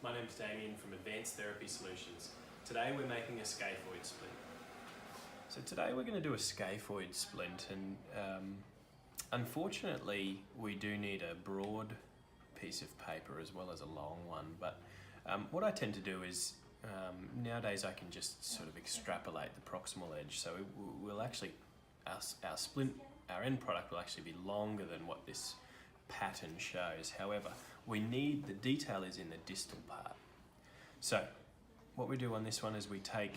My name's Damien from Advanced Therapy Solutions. Today we're making a scaphoid splint. So today we're going to do a scaphoid splint, and unfortunately we do need a broad piece of paper as well as a long one, but what I tend to do is nowadays I can just sort of extrapolate the proximal edge, so we'll actually, our splint, our end product will actually be longer than what this pattern shows. However, we need, the detail is in the distal part. So what we do on this one is we take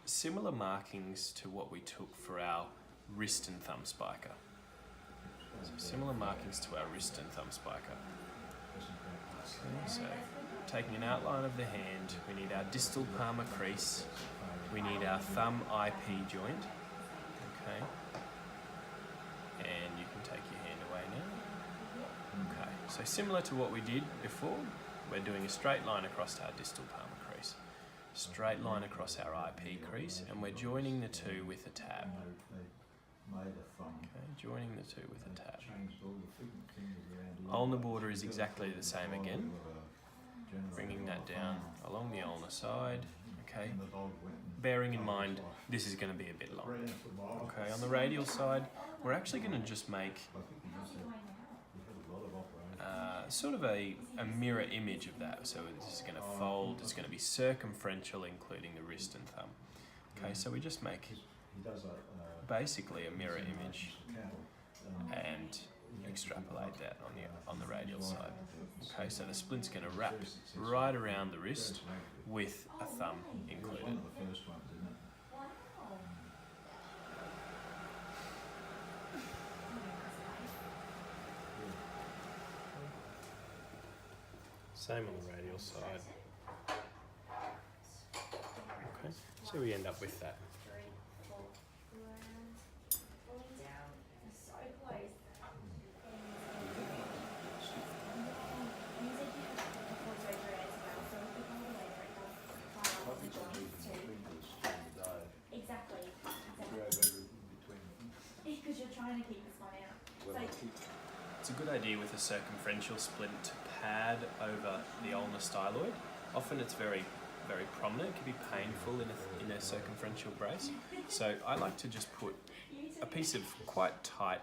similar markings to what we took for our wrist and thumb spiker. So similar markings to our wrist and thumb spiker. Okay, so taking an outline of the hand, we need our distal palmar crease, we need our thumb IP joint, okay, and you can take your hand away now. Okay, so similar to what we did before, we're doing a straight line across our distal palmar crease, straight line across our IP crease, and we're joining the two with a tab. Okay, joining the two with a tab. Ulnar border is exactly the same again. Bringing that down along the ulnar side. Okay, bearing in mind this is going to be a bit longer. Okay, on the radial side, we're actually going to just make sort of a mirror image of that. So this is going to fold, it's going to be circumferential, including the wrist and thumb. Okay, so we just make basically a mirror image and extrapolate that on the radial side. Okay, so the splint's going to wrap right around the wrist with a thumb included. Same on the radial side. Okay, so we end up with that. Exactly. Because you're trying to keep this one out. It's a good idea with a circumferential splint to pad over the ulnar styloid. Often it's very prominent. It can be painful in a circumferential brace. So I like to just put a piece of quite tight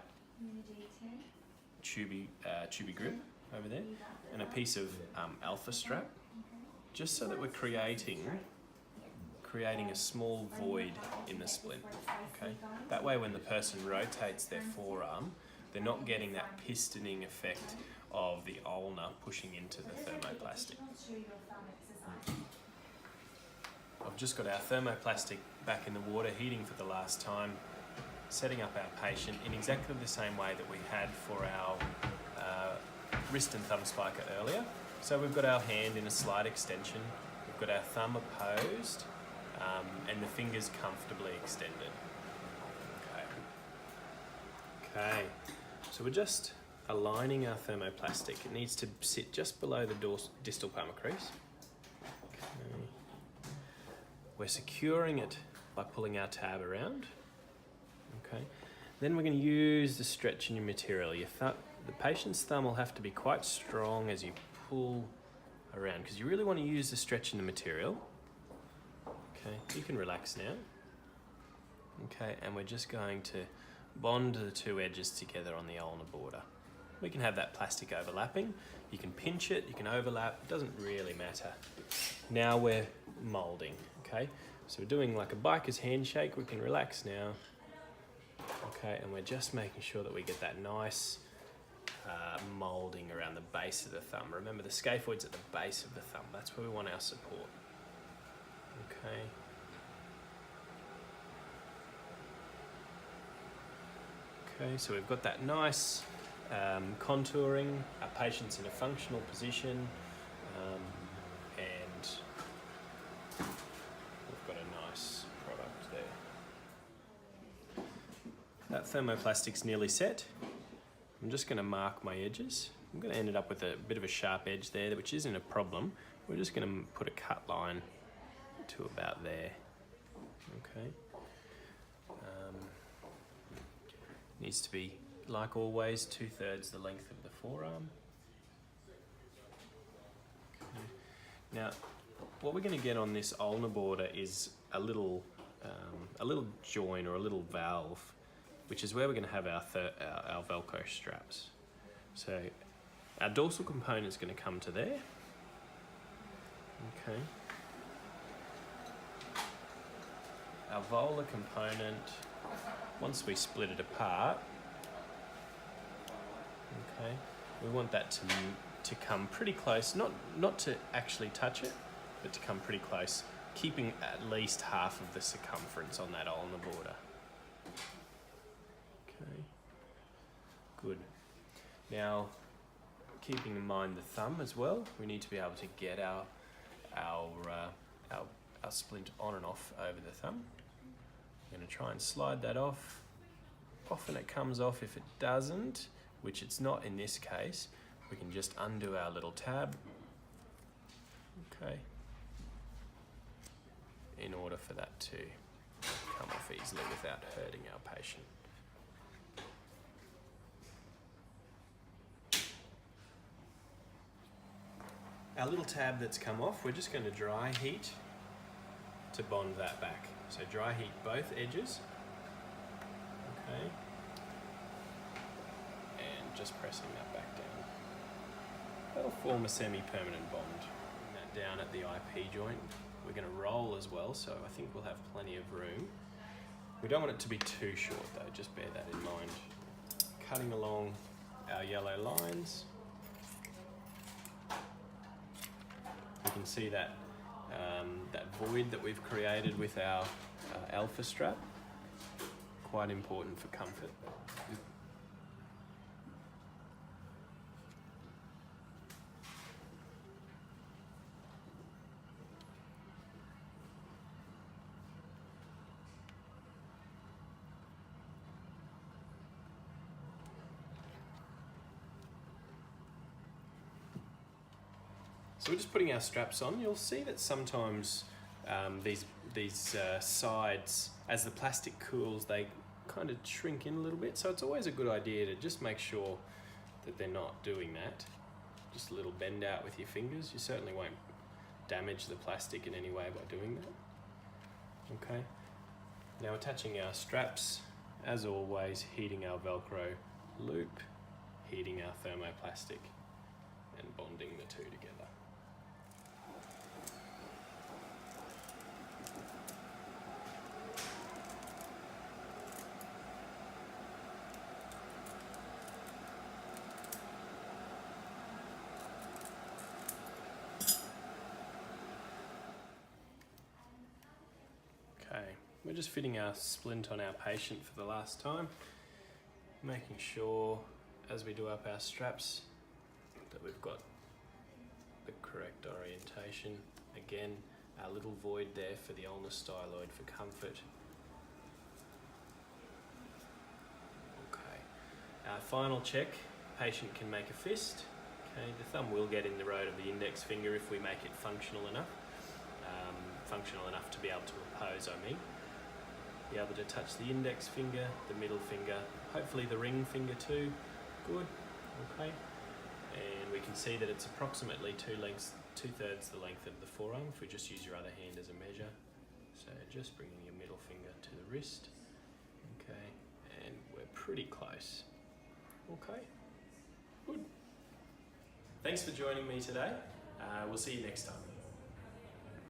tubey grip over there and a piece of alpha strap, just so that we're creating a small void in the splint. Okay, that way when the person rotates their forearm, they're not getting that pistoning effect of the ulnar pushing into the thermoplastic. I've just got our thermoplastic back in the water, heating for the last time, setting up our patient in exactly the same way that we had for our wrist and thumb spiker earlier. So we've got our hand in a slight extension, we've got our thumb opposed, and the fingers comfortably extended. Okay, so we're just aligning our thermoplastic. It needs to sit just below the distal palmar crease. Okay. We're securing it by pulling our tab around. Okay, then we're going to use the stretching material. The patient's thumb will have to be quite strong as you pull around, because you really want to use the stretch in the material. Okay, you can relax now. Okay, and we're just going to bond the two edges together on the ulnar border. We can have that plastic overlapping. You can pinch it, you can overlap, it doesn't really matter. Now we're moulding, okay? So we're doing like a biker's handshake, we can relax now. Okay, and we're just making sure that we get that nice moulding around the base of the thumb. Remember, the scaphoid's at the base of the thumb. That's where we want our support. Okay. Okay, so we've got that nice contouring. Our patient's in a functional position, and we've got a nice product there. That thermoplastic's nearly set. I'm just going to mark my edges. I'm going to end up with a bit of a sharp edge there, which isn't a problem. We're just going to put a cut line to about there. Okay. Needs to be, like always, 2/3 the length of the forearm. Okay. Now, what we're going to get on this ulnar border is a little join or a little valve, which is where we're going to have our Velcro straps. So our dorsal component is going to come to there. Okay. Our volar component, once we split it apart, okay, we want that to come pretty close, not to actually touch it, but to come pretty close, keeping at least half of the circumference on that ulnar border. Okay, good. Now, keeping in mind the thumb as well, we need to be able to get our splint on and off over the thumb. I'm going to try and slide that off. Often it comes off. If it doesn't, which it's not in this case, we can just undo our little tab. Okay. In order for that to come off easily without hurting our patient. Our little tab that's come off, we're just going to dry heat to bond that back. So dry heat both edges. Okay. And just pressing that back down. That'll form a semi-permanent bond. Bring that down at the IP joint. We're going to roll as well, so I think we'll have plenty of room. We don't want it to be too short though, just bear that in mind. Cutting along our yellow lines. You can see that that void that we've created with our alpha strap, quite important for comfort. So we're just putting our straps on. You'll see that sometimes these sides, as the plastic cools, they kind of shrink in a little bit. So it's always a good idea to just make sure that they're not doing that. Just a little bend out with your fingers. You certainly won't damage the plastic in any way by doing that. Okay. Now attaching our straps, as always, heating our Velcro loop, heating our thermoplastic, and bonding the two together. Okay, we're just fitting our splint on our patient for the last time, making sure as we do up our straps that we've got the correct orientation. Again, our little void there for the ulnar styloid for comfort. Okay, our final check, patient can make a fist. Okay, the thumb will get in the road of the index finger if we make it functional enough. Functional enough to be able to oppose, I mean. Be able to touch the index finger, the middle finger, hopefully the ring finger too. Good, okay. And we can see that it's approximately two-thirds the length of the forearm if we just use your other hand as a measure. So just bringing your middle finger to the wrist. Okay, and we're pretty close. Okay, good. Thanks for joining me today. We'll see you next time.